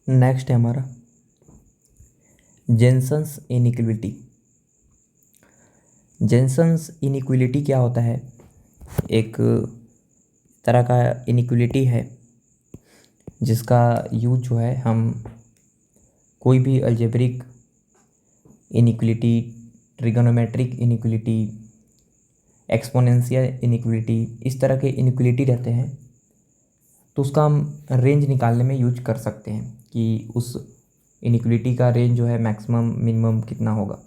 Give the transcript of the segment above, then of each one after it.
Next है हमारा Jensen's इनइक्विलिटी। Jensen's इनइक्विलिटी क्या होता है? एक तरह का इनइक्विलिटी है जिसका यूज जो है हम कोई भी अलजेब्रिक इनइक्विलिटी, ट्रिगोनोमेट्रिक इनइक्विलिटी, एक्सपोनेंशियल इनइक्विलिटी, इस तरह के इनइक्विलिटी रहते हैं तो उसका हम रेंज निकालने में यूज कर सकते हैं कि उस इनइक्विलिटी का रेंज जो है मैक्सिमम मिनिमम कितना होगा।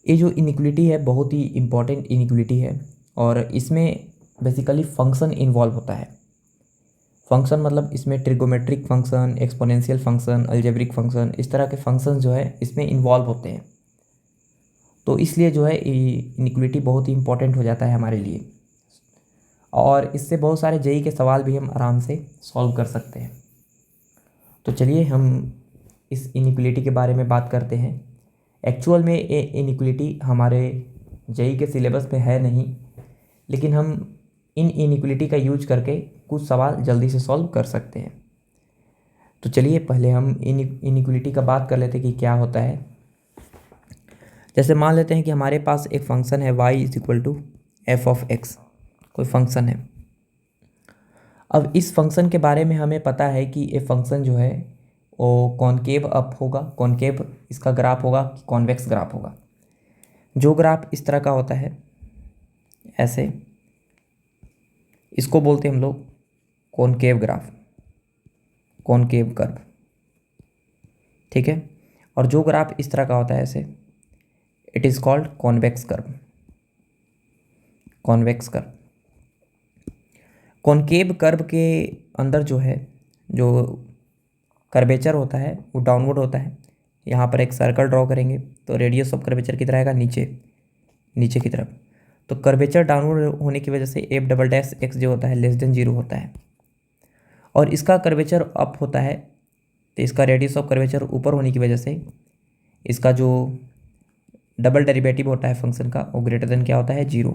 ये जो इनइक्विलिटी है बहुत ही इम्पॉर्टेंट इनइक्विलिटी है और इसमें बेसिकली फंक्शन इन्वॉल्व होता है। फंक्शन मतलब इसमें trigonometric function, exponential function, algebraic function, इस तरह के फंक्शंस जो है इसमें इन्वॉल्व होते हैं। तो इसलिए जो है इनइक्विलिटी बहुत ही इम्पॉर्टेंट हो जाता है हमारे लिए और इससे बहुत सारे जेईई के सवाल भी हम आराम से सॉल्व कर सकते हैं। तो चलिए हम इस इनइक्विलिटी के बारे में बात करते हैं। एक्चुअल में ये इनइक्विलिटी हमारे जेईई के सिलेबस में है नहीं, लेकिन हम इन इनइक्विलिटी का यूज करके कुछ सवाल जल्दी से सॉल्व कर सकते हैं। तो चलिए पहले हम इनइक्विलिटी का बात कर लेते हैं कि क्या होता है। जैसे मान लेते हैं कि हमारे पास एक फंक्शन है y = f(x), कोई फंक्शन है। अब इस फंक्शन के बारे में हमें पता है कि ये फंक्शन जो है वो कॉनकेव अप होगा, कॉनकेव इसका ग्राफ होगा, कॉन्वेक्स ग्राफ होगा। जो ग्राफ इस तरह का होता है ऐसे, इसको बोलते हैं हम लोग कॉनकेव ग्राफ, कॉनकेव कर्व, ठीक है। और जो ग्राफ इस तरह का होता है ऐसे, it is called convex curve, convex curve. Concave curve के अंदर जो है जो कर्वेचर होता है वो डाउनवर्ड होता है। यहाँ पर एक सर्कल ड्रॉ करेंगे तो रेडियस ऑफ कर्वेचर कितना आएगा, नीचे, नीचे की तरफ। तो कर्वेचर डाउनवर्ड होने की वजह से f'(x) जो होता है <0 होता है और इसका कर्वेचर अप होता है तो इसका रेडियस ऑफ कर्वेचर ऊपर होने की वजह से इसका जो डबल डेरिवेटिव होता है फंक्शन का वो ग्रेटर देन क्या होता है, 0।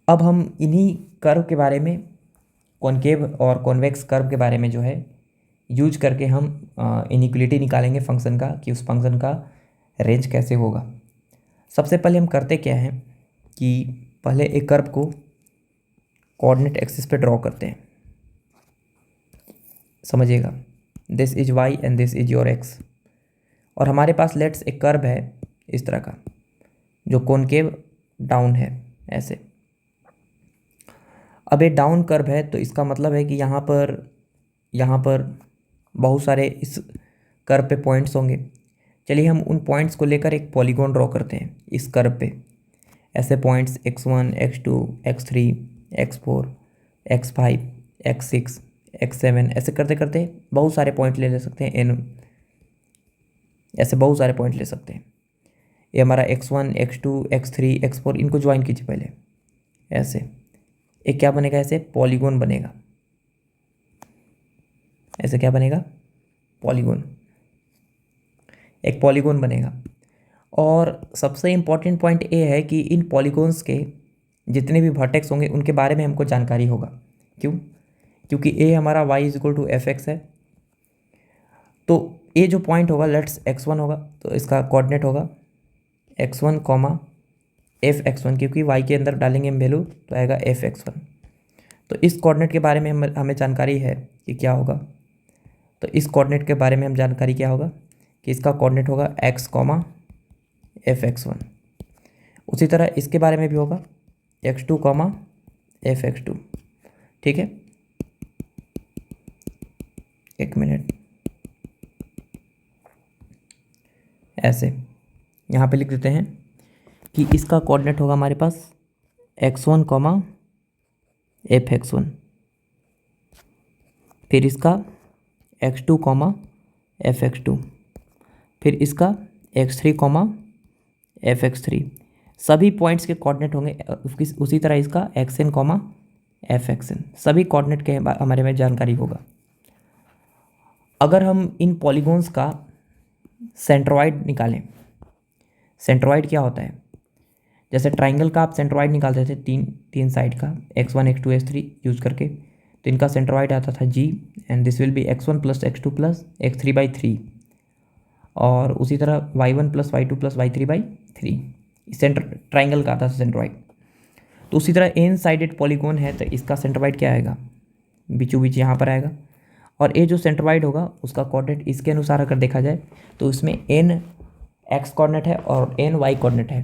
अब हम इन्हीं कर्व के बारे में, कॉनकेव और कॉन्वेक्स कर्व के बारे में जो है यूज करके हम इनइक्विलिटी निकालेंगे फंक्शन का कि उस फंक्शन का रेंज कैसे होगा। सबसे पहले हम करते क्या हैं कि पहले एक कर्व को कोऑर्डिनेट एक्सिस पे ड्रॉ करते हैं। समझिएगा, this is y and this is your x और हमारे पास लेट्स एक कर्व है इस तरह का जो कॉनकेव डाउन है ऐसे। अब ये डाउन कर्व है तो इसका मतलब है कि यहाँ पर बहुत सारे इस कर्व पे पॉइंट्स होंगे। चलिए हम उन पॉइंट्स को लेकर एक पॉलीगॉन ड्रॉ करते हैं इस कर्व पे। ऐसे points x1, x2, x3, x4, x5, x6, x7 ऐसे करते करते बहुत सारे पॉइंट ले सकते हैं, n ऐसे बहुत सारे पॉइंट ले सकते हैं। ये हमारा x1, x2, x3, x4, इनको ज्वाइन कीजिए पहले ऐसे। एक क्या बनेगा, ऐसे पॉलीगॉन बनेगा। ऐसे क्या बनेगा, पॉलीगॉन, एक पॉलीगॉन बनेगा। और सबसे इम्पॉर्टेंट पॉइंट ये है कि इन पॉलीगॉन्स के जितने भी वर्टेक्स होंगे उनके बारे में हमको जानकारी होगा। क्यों? क्योंकि ये हमारा y = f(x) है। तो ये जो पॉइंट होगा लेट्स x1 होगा तो इसका कोऑर्डिनेट होगा x1, f(x1), क्योंकि y के अंदर डालेंगे हम वैल्यू तो आएगा f(x1). तो इस कोऑर्डिनेट के बारे में हमें जानकारी है कि क्या होगा। तो इस कोऑर्डिनेट के बारे में हम जानकारी क्या होगा कि इसका कोऑर्डिनेट होगा x, f(x1). उसी तरह इसके बारे में भी होगा x2, f(x2). ठीक है, एक मिनट, ऐसे यहाँ पे लिख देते हैं कि इसका कोऑर्डिनेट होगा हमारे पास x1, f(x1), फिर इसका x2, f(x2), फिर इसका x3, f(x3). सभी पॉइंट्स के कोऑर्डिनेट होंगे। उसी तरह इसका xn, f(xn), सभी कोऑर्डिनेट के हमारे में जानकारी होगा। अगर हम इन पॉलीगॉन्स का सेंट्रोइड निकालें, सेंट्रोइड क्या होता है, जैसे ट्राइंगल का आप सेंट्रोइड निकालते थे तीन साइड का x1, x2, x3 यूज करके, तो इनका सेंट्रोइड आता था g and this will be x1 plus x2 plus x3/3 और उसी तरह y1 plus y2 plus y3/3 centre triangle का आता था सेंट्रोइड। तो उसी तरह एन साइडेड पॉलीगोन है तो इसका सेंट्रोइड क्या आएगा, बीचों बीच यहाँ पर आएगा। और ये जो सेंट्रोइड होगा उसका कोऑर्डिनेट इसके अनुसार अगर देखा जाए तो इसमें एन एक्स कोऑर्डिनेट है और एन वाई कोऑर्डिनेट है,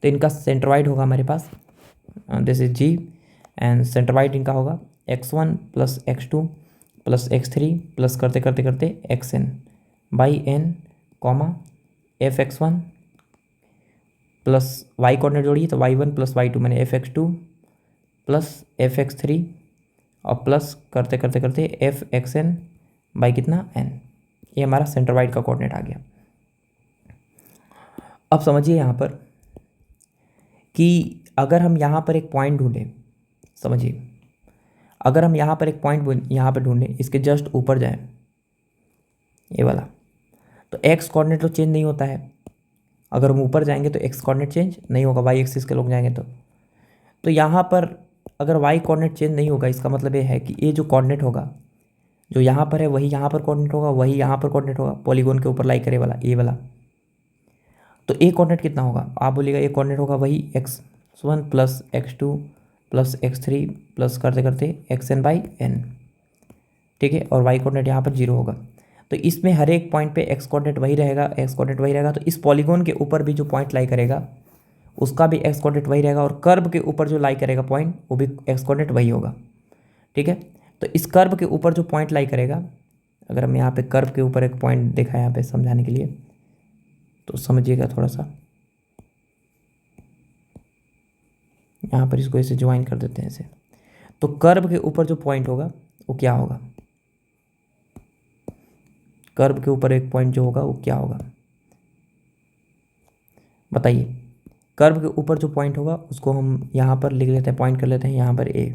तो इनका सेंट्रोइड होगा हमारे पास this is G and centroid इनका होगा x1 plus x2 plus x3 plus करते करते करते xn/n comma fx1 plus y coordinate जोड़िए तो y1 प्लस y2 मैंने fx2 प्लस fx3 और प्लस करते करते करते fxn बाई कितना n, ये हमारा सेंट्रोइड का कोऑर्डिनेट आ गया। अब समझिए यहाँ पर कि अगर हम यहाँ पर एक पॉइंट ढूंढें, समझिए अगर हम यहाँ पर एक पॉइंट यहाँ पर ढूंढें, इसके जस्ट ऊपर जाएं ये वाला, तो एक्स कोऑर्डिनेट तो चेंज नहीं होता है। अगर हम ऊपर जाएंगे तो एक्स कोऑर्डिनेट चेंज नहीं होगा, वाई एक्सिस के लोग जाएंगे तो यहाँ पर अगर वाई कोऑर्डिनेट चेंज नहीं होगा, इसका मतलब ये है कि ये जो कोऑर्डिनेट होगा जो यहाँ पर है वही यहाँ पर कोऑर्डिनेट होगा, वही यहाँ पर कोऑर्डिनेट होगा, पॉलीगोन के ऊपर लाई करे वाला ये वाला। तो ए कोऑर्डिनेट कितना होगा, आप बोलिएगा ए कोऑर्डिनेट होगा वही x1 plus x2 plus x3 plus करते करते xn/n, ठीक है। और वाई कोऑर्डिनेट यहाँ पर 0 होगा। तो इसमें हर एक पॉइंट पे एक्स कोऑर्डिनेट वही रहेगा, एक्स कोऑर्डिनेट वही रहेगा। तो इस पॉलीगोन के ऊपर भी जो पॉइंट लाई करेगा उसका भी एक्स कोऑर्डिनेट वही रहेगा, और कर्व के ऊपर जो लाई करेगा पॉइंट वो भी एक्स कोऑर्डिनेट वही होगा, ठीक है। तो इस कर्व के ऊपर जो पॉइंट लाई करेगा, अगर हम यहाँ पे कर्व के ऊपर एक पॉइंट देखा है यहाँ पे समझाने के लिए, तो समझिएगा थोड़ा सा, यहाँ पर इसको ऐसे ज्वाइन कर देते हैं ऐसे। तो कर्व के ऊपर जो पॉइंट होगा वो क्या होगा, कर्व के ऊपर एक पॉइंट जो होगा वो क्या होगा बताइए। कर्व के ऊपर जो पॉइंट होगा उसको हम यहाँ पर लिख लेते हैं, पॉइंट कर लेते हैं यहाँ पर ए,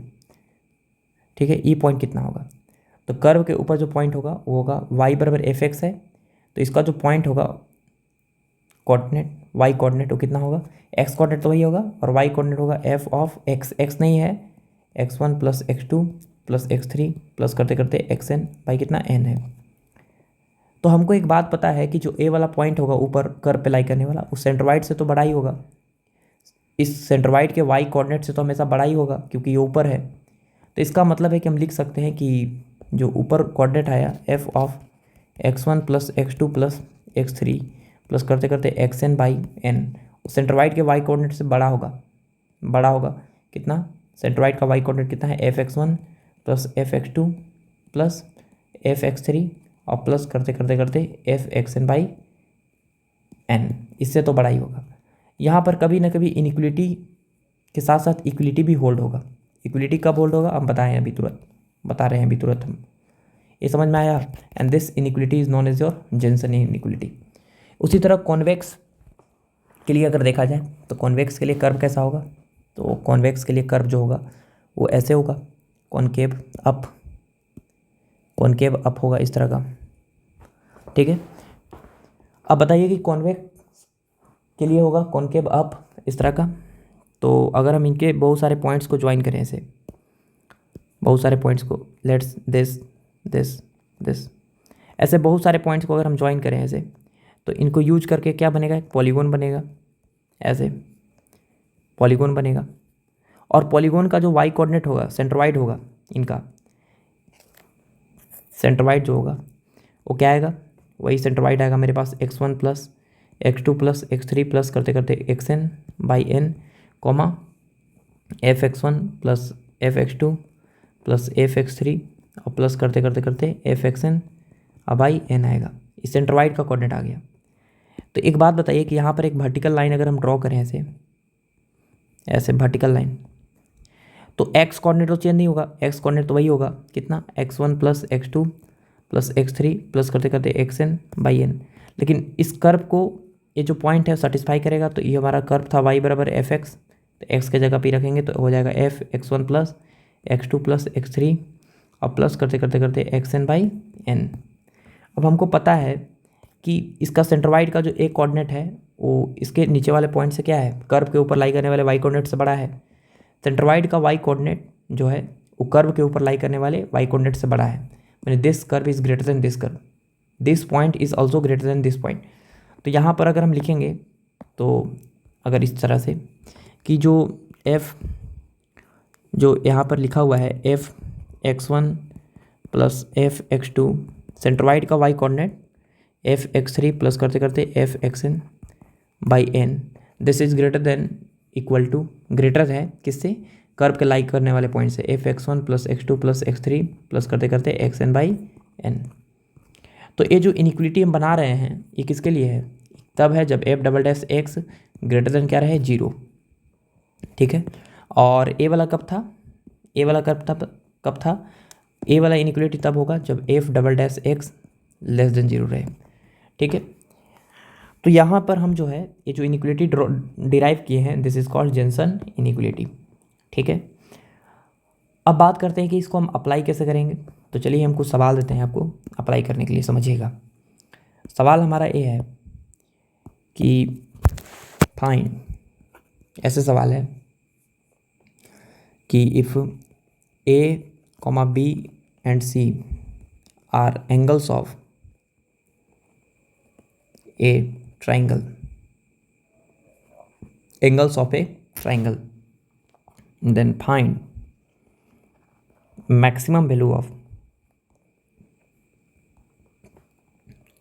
ठीक है। ई पॉइंट कितना होगा, तो कर्व के ऊपर जो पॉइंट होगा वो होगा y बराबर fx है, तो इसका जो पॉइंट होगा कोऑर्डिनेट y कोऑर्डिनेट वो कितना होगा, x कोऑर्डिनेट तो वही होगा और y कोऑर्डिनेट होगा f ऑफ x, x नहीं है x1 plus x2 plus x3 plus करते करते xn बाई कितना n है। तो हमको एक बात पता है कि जो ए वाला पॉइंट होगा ऊपर कर्व पे लाई करने वाला, उस सेंट्रोइड से तो बड़ा ही होगा, इस सेंट्रोइड के वाई कोऑर्डिनेट से तो हमेशा बड़ा ही होगा क्योंकि ये ऊपर है। तो इसका मतलब है कि हम लिख सकते हैं कि जो ऊपर कोऑर्डिनेट आया f of x1 plus x2 plus x3 plus करते करते xn/n सेंट्रोइड के वाई कोऑर्डिनेट से बड़ा होगा कितना, सेंट्रोइड का वाई कोऑर्डिनेट कितना है fx1 plus fx2 plus fx3 और प्लस करते करते करते fxn/n, इससे तो बड़ा ही होगा। यहाँ पर कभी ना कभी इनइक्वलिटी के साथ साथ इक्वलिटी भी होल्ड होगा। इक्वलिटी कब होल्ड होगा हम बता रहे हैं अभी तुरंत हम, ये समझ में आया। And this inequality is known as your Jensen inequality. उसी तरह कॉन्वेक्स के लिए अगर देखा जाए तो कॉन्वेक्स के लिए कर्व कैसा होगा, तो कॉन्वेक्स के लिए कर्व जो होगा वो ऐसे होगा, कॉनकेव अप होगा इस तरह का, ठीक है। अब बताइए कि कॉन्वेक्स के लिए होगा कॉनकेव अप इस तरह का। तो अगर हम इनके बहुत सारे पॉइंट्स को ज्वाइन करें ऐसे, बहुत सारे पॉइंट्स को, लेट्स दिस ऐसे बहुत सारे पॉइंट्स को अगर हम ज्वाइन करें ऐसे, तो इनको यूज करके क्या बनेगा, एक पॉलीगोन बनेगा, ऐसे पॉलीगोन बनेगा। और पॉलीगोन का जो वाई कोऑर्डिनेट होगा सेंट्रोइड होगा, इनका सेंट्रोइड जो होगा वो क्या आएगा, वही सेंट्रोइड आएगा मेरे पास x1 plus x2 plus x3 plus करते करते xn/n comma fx1 plus fx2 plus fx3 और प्लस करते करते करते fxn/n आएगा। इस सेंट्रोइड का कोऑर्डिनेट आ गया। तो एक बात बताइए कि यहाँ पर एक वर्टिकल लाइन अगर हम ड्रॉ करें ऐसे वर्टिकल लाइन, तो एक्स कोऑर्डिनेट तो चेंज नहीं होगा, एक्स कोऑर्डिनेट तो वही होगा कितना, x1 plus x2 plus x3 plus करते करते xn/n। लेकिन इस कर्व को ये जो पॉइंट है सेटिस्फाई करेगा। तो ये हमारा कर्व था y बराबर fx, तो x के जगह पे रखेंगे तो हो जाएगा f(x1 plus x2 plus x3 और प्लस करते करते करते xn/n। अब हमको पता है कि इसका सेंट्रोइड का जो एक कोऑर्डिनेट है वो इसके नीचे वाले पॉइंट से क्या है, कर्व के ऊपर लाई करने वाले y कोऑर्डिनेट से बड़ा है। सेंट्रोइड का y कोऑर्डिनेट जो है वो कर्व के ऊपर लाई करने वाले वाई कोऑर्डिनेट से बड़ा है, मैंने this curve is greater then this curve, this point is also greater than this point. तो यहाँ पर अगर हम लिखेंगे तो अगर इस तरह से कि जो एफ जो यहाँ पर लिखा हुआ है F x1 plus F x2 centroid का Y coordinate F x3 plus करते करते F xn by N, this is greater than equal to, greater है किससे, कर्व के लाइक करने वाले पॉइंट से, F x1 plus x2 plus x3 plus करते करते xn बाई एन। तो ये जो इनिक्वलिटी हम बना रहे हैं ये किसके लिए है, तब है जब F double dash x greater than क्या रहे 0, ठीक है। और ए वाला कब था, ए वाला कब था, ए वाला इनिक्वलिटी तब होगा जब F double dash x less than 0 रहे, ठीक है। तो यहाँ पर हम जो है ये जो इनिक्वलिटी डिराइव किए हैं this is called Jensen inequality, ठीक है। अब बात करते हैं कि इसको हम अप्लाई कैसे करेंगे। तो चलिए हम कुछ सवाल देते हैं आपको अप्लाई करने के लिए, समझिएगा। सवाल हमारा ये है कि फाइंड, ऐसे सवाल है कि if A comma B and C are angles of a triangle, angles of a triangle, then find maximum value of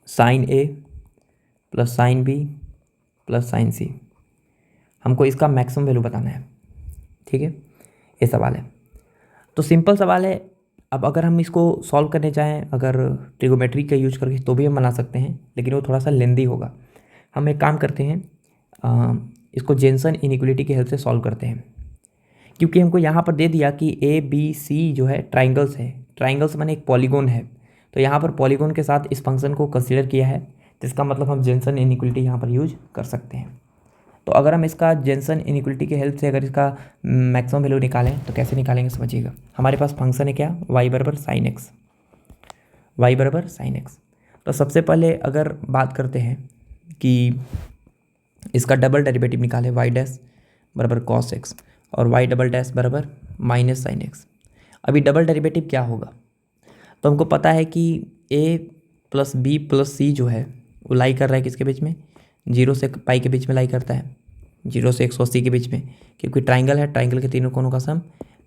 sine A plus sine B plus sine C. हमको इसका मैक्सिमम वैल्यू बताना है, ठीक है। ये सवाल है, तो सिंपल सवाल है। अब अगर हम इसको सॉल्व करने चाहें अगर ट्रिगोमेट्री का यूज करके तो भी हम बना सकते हैं, लेकिन वो थोड़ा सा लेंदी होगा। हम एक काम करते हैं, इसको जेनसन इनिक्वलिटी की हेल्प से सॉल्व करते हैं, क्योंकि हमको यहाँ पर दे दिया कि ए बी सी जो है ट्राइंगल्स है, ट्राइंगल्स माने एक पॉलीगोन है, तो यहाँ पर पॉलीगोन के साथ इस फंक्शन को कंसीडर किया है, तो इसका मतलब हम जेनसन इनिक्वलिटी यहाँ पर यूज कर सकते हैं। तो अगर हम इसका जेनसन इनिक्वलिटी की हेल्प से अगर इसका मैक्सिमम वैल्यू निकालें तो कैसे निकालेंगे समझिएगा। हमारे पास फंक्शन है क्या, y बराबर साइन एक्स, वाई बराबर साइन एक्स। तो सबसे पहले अगर बात करते हैं कि इसका डबल डेरिवेटिव निकाले, y डैश बराबर कॉस एक्स और y डबल डैश बराबर माइनस साइन एक्स। अभी डबल डेरिवेटिव क्या होगा, तो हमको पता है कि a plus B plus C जो है वो लाई कर रहा है किसके बीच में, 0 से पाई के बीच में लाई करता है, 0 से 180 के बीच में, क्योंकि ट्राइंगल है, ट्राइंगल के तीनों कोनों का सम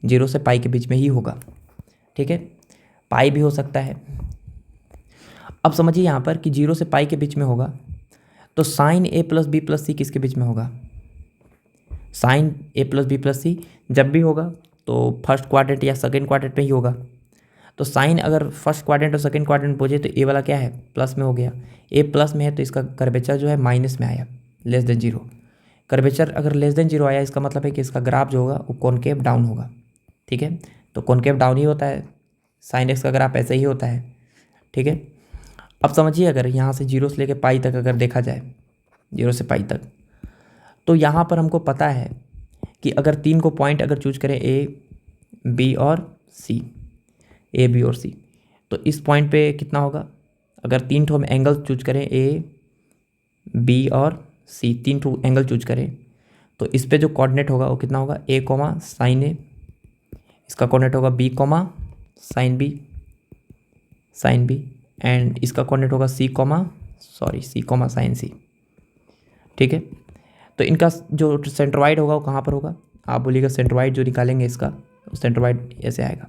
0 से पाई के बीच में ही होगा, ठीक है। पाई भी हो सकता है। अब समझिए यहाँ पर कि 0 से पाई के बीच में होगा, तो sign A plus B plus सी किसके बीच में होगा, sign A plus B plus सी जब भी होगा तो फर्स्ट क्वाड्रेंट या सेकेंड क्वाड्रेंट में ही होगा। तो साइन अगर फर्स्ट क्वाड्रेंट और सेकेंड क्वाड्रेंट में पहुंचे तो ए वाला क्या है, प्लस में हो गया, ए प्लस में है तो इसका कर्वेचर जो है माइनस में आया, लेस देन 0। कर्वेचर अगर लेस देन 0 आया इसका मतलब है कि इसका ग्राफ जो होगा वो कॉनकेव डाउन होगा, ठीक है। तो कॉनकेव डाउन ही होता है, साइन एक्स का ग्राफ ऐसे ही होता है, ठीक है। अब समझिए अगर यहाँ से 0 से लेकर पाई तक अगर देखा जाए, 0 से पाई तक, तो यहाँ पर हमको पता है कि अगर 3 को पॉइंट अगर चूज करें ए बी और सी, ए बी और सी, तो इस पॉइंट पे कितना होगा, अगर 3 ठो हम एंगल चूज करें ए बी और सी, 3 ठो एंगल चूज करें, तो इस पे जो कोऑर्डिनेट होगा वो कितना होगा, ए कॉमा साइन ए, इसका कोऑर्डिनेट होगा B comma sine B, sine B, and इसका कोऑर्डिनेट होगा सी कॉमा साइन सी, ठीक है। तो इनका जो सेंट्रोइड होगा वो कहाँ पर होगा, आप बोलिएगा सेंट्रोइड जो निकालेंगे इसका, सेंट्रोइड ऐसे आएगा,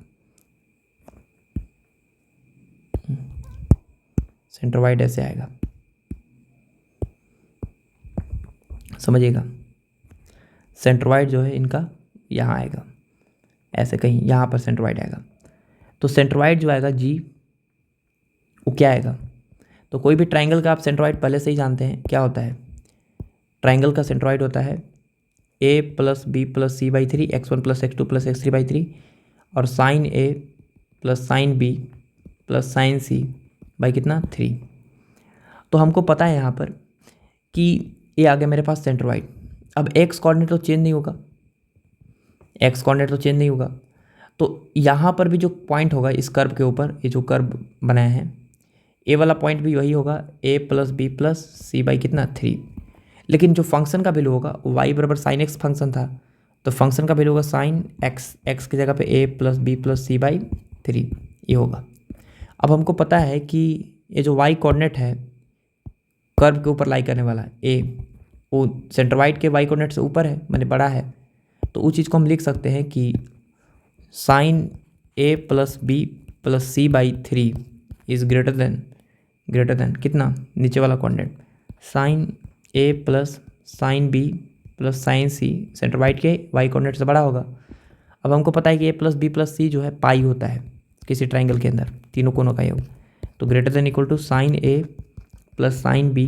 सेंट्रोइड ऐसे आएगा, समझिएगा। सेंट्रोइड जो है इनका यहाँ आएगा, ऐसे कहीं यहाँ पर सेंट्रोइड आएगा। तो सेंट्रोइड जो आएगा जी वो क्या आएगा, तो कोई भी ट्राइंगल का आप सेंट्रोइड पहले से ही जानते हैं क्या होता है, ट्राइंगल का सेंट्रोइड होता है a plus B plus C by 3, x1 plus x2 plus x3 by 3, और sine A plus sine B plus sine C by कितना 3। तो हमको पता है यहाँ पर कि ये आ गया मेरे पास सेंट्रोइड। अब एक्स कोऑर्डिनेट तो चेंज नहीं होगा, एक्स कोऑर्डिनेट तो चेंज नहीं होगा, तो यहाँ पर भी जो पॉइंट होगा इस कर्व के ऊपर, ये जो कर्व बनाया है ए वाला पॉइंट भी वही होगा, A plus B plus C by कितना 3। लेकिन जो फंक्शन का वैल्यू होगा वाई बराबर साइन एक्स फंक्शन था, तो फंक्शन का वैल्यू होगा साइन एक्स की जगह पे A plus B plus C by 3 ये होगा। अब हमको पता है कि ये जो वाई कोऑर्डिनेट है कर्व के ऊपर लाई करने वाला ए, वो सेंट्रोइड के वाई कोऑर्डिनेट से ऊपर है, माने बड़ा है, तो उस चीज़ को हम लिख सकते हैं कि sine A plus B plus C by 3 is greater than कितना, नीचे वाला coordinate sine A plus sine B plus sine C centroid के वाई कोऑर्डिनेट से बड़ा होगा। अब हमको पता है कि A plus B plus C जो है पाई होता है किसी ट्राइंगल के अंदर, तीनों कोनों का योग, तो greater than equal to sine A plus sine B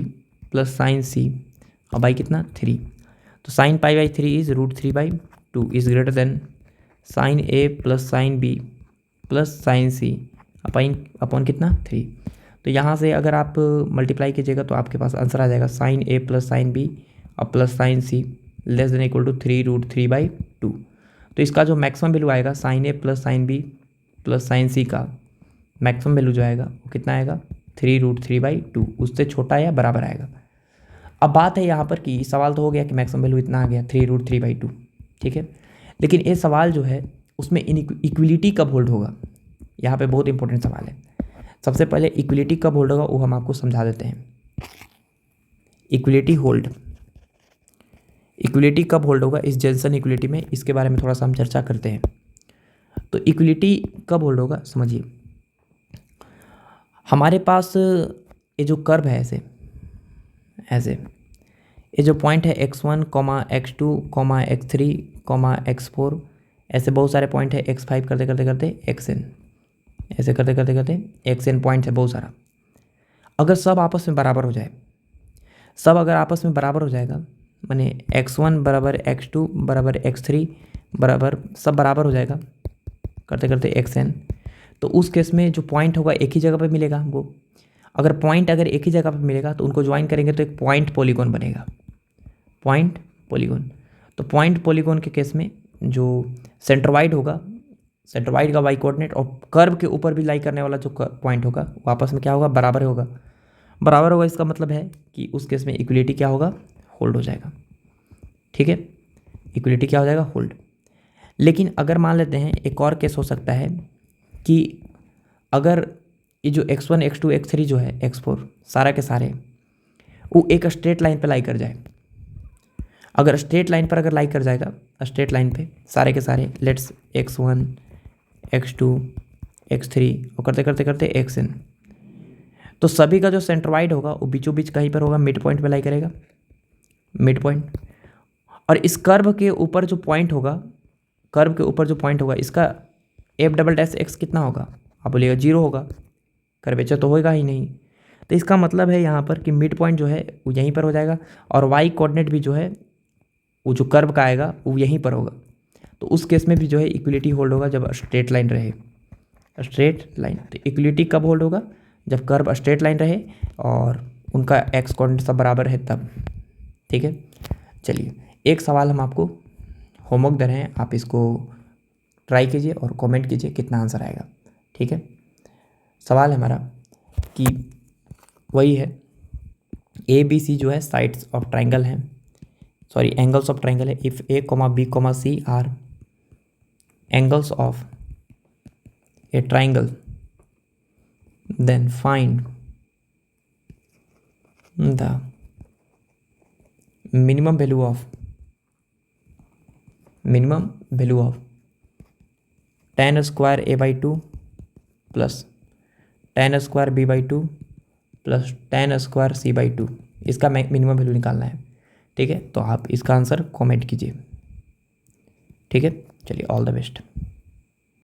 plus sine C और बाई कितना 3, तो sine pi by 3 is √3/2 is greater than sine A plus sine B plus sine C upon कितना 3। तो यहाँ से अगर आप मल्टीप्लाई कीजिएगा तो आपके पास आंसर आ जाएगा sine A plus sine B और plus sine C less than equal to 3√3/2। तो इसका जो मैक्सिमम वैल्यू आएगा sine A plus sine B plus sine C का मैक्सिमम वैल्यू जो आएगा वो कितना आएगा 3√3/2, उससे छोटा या बराबर आएगा। अब बात है यहाँ पर कि सवाल तो हो गया कि मैक्सिमम वैल्यू इतना आ गया 3√3/2, ठीक है, लेकिन ये सवाल जो है उसमें इक्विलिटी कब होल्ड होगा, यहाँ पे बहुत इंपॉर्टेंट सवाल है। सबसे पहले इक्विलिटी कब होल्ड होगा वो हम आपको समझा देते हैं। इक्विलिटी कब होल्ड होगा इस जेंसन इक्विलिटी में, इसके बारे में थोड़ा सा हम चर्चा करते हैं। तो इक्विलिटी कब होल्ड होगा समझिए, हमारे पास ये जो कर्व है ऐसे ये जो पॉइंट है x1, x2, x3, x4, ऐसे बहुत सारे पॉइंट है, x5 करते करते xn, ऐसे करते करते xn पॉइंट है बहुत सारा। अगर सब आपस में बराबर हो जाए, अगर आपस में बराबर हो जाएगा, माने x1 बराबर x2 बराबर x3 बराबर सब बराबर हो जाएगा करते करते xn, तो उस केस में जो पॉइंट होगा एक ही जगह पे मिलेगा हमको। अगर पॉइंट एक ही जगह पे मिलेगा तो उनको ज्वाइन करेंगे तो एक पॉइंट पॉलीगॉन बनेगा, पॉइंट पॉलीगॉन। तो पॉइंट पॉलीगॉन के केस में जो सेंट्रोइड होगा, सेंट्रोइड का वाई कोऑर्डिनेट और कर्व के ऊपर भी लाई करने वाला जो पॉइंट होगा वो आपस में क्या होगा, बराबर होगा। इसका मतलब है कि उस केस में इक्विलिटी क्या होगा, होल्ड हो जाएगा, ठीक है, इक्विलिटी क्या हो जाएगा, होल्ड। लेकिन अगर मान लेते हैं एक और केस हो सकता है कि अगर ये जो x1, x2, x3 जो है x4 सारा के सारे वो एक स्ट्रेट लाइन पे लाई कर जाए। अगर स्ट्रेट लाइन पर लाई कर जाएगा, स्ट्रेट लाइन पे सारे के सारे, लेट्स x1, x2, x3 और करते करते xn, तो सभी का जो सेंट्रोइड होगा वो बीचों बीच कहीं पर होगा, मिड पॉइंट पे लाई करेगा, मिड पॉइंट। और इस कर्व के ऊपर जो पॉइंट होगा, इसका f'(x) कितना होगा, आप बोलिएगा 0 होगा, कर्वेचर तो होगा ही नहीं। तो इसका मतलब है यहाँ पर कि मिड पॉइंट जो है वो यहीं पर हो जाएगा और वाई कोऑर्डिनेट भी जो है वो जो कर्व का आएगा वो यहीं पर होगा। तो उस केस में भी जो है इक्विलिटी होल्ड होगा जब स्ट्रेट लाइन रहे, स्ट्रेट लाइन। तो इक्विलिटी कब होल्ड होगा, जब कर्व स्ट्रेट लाइन रहे और उनका एक्स कोऑर्डिनेट सब बराबर है तब, ठीक है। चलिए एक सवाल हम आपको होमवर्क दे रहे हैं, आप इसको ट्राई कीजिए और कमेंट कीजिए कितना आंसर आएगा, ठीक है। सवाल है हमारा कि वही है ABC जो है साइड्स ऑफ ट्राइंगल हैं, सॉरी एंगल्स ऑफ ट्राइंगल है। If A, B, C are angles of a triangle then find the minimum value of tan square A/2 plus tan square B/2 plus tan square C/2, इसका minimum value निकालना है, ठीक है। तो आप इसका answer comment कीजिए, ठीक है। चलिए ऑल द बेस्ट।